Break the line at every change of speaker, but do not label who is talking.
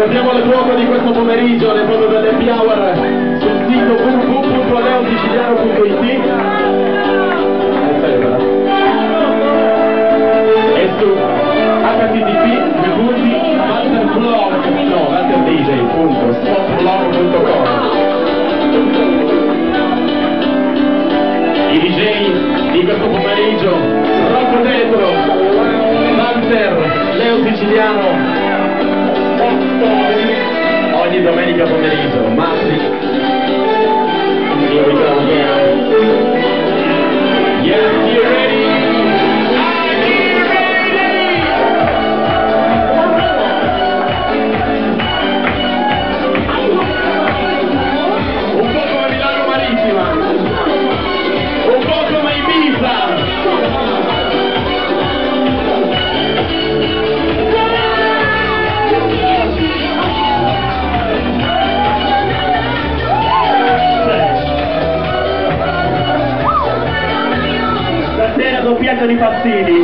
Ricordiamo le foto di questo pomeriggio, le foto dell'happy hour sul sito www.leosiciliano.it e su http://walterdj.spotblog.com. I DJ di questo pomeriggio: Rocco Tetro, Walter, Leo Siciliano. Ogni domenica pomeriggio, Matri. Here we go again. Yes, you ready? I'm ready! Un po' come Milano Marittima, un po' come Ibiza.
Stasera doppiato di Passini.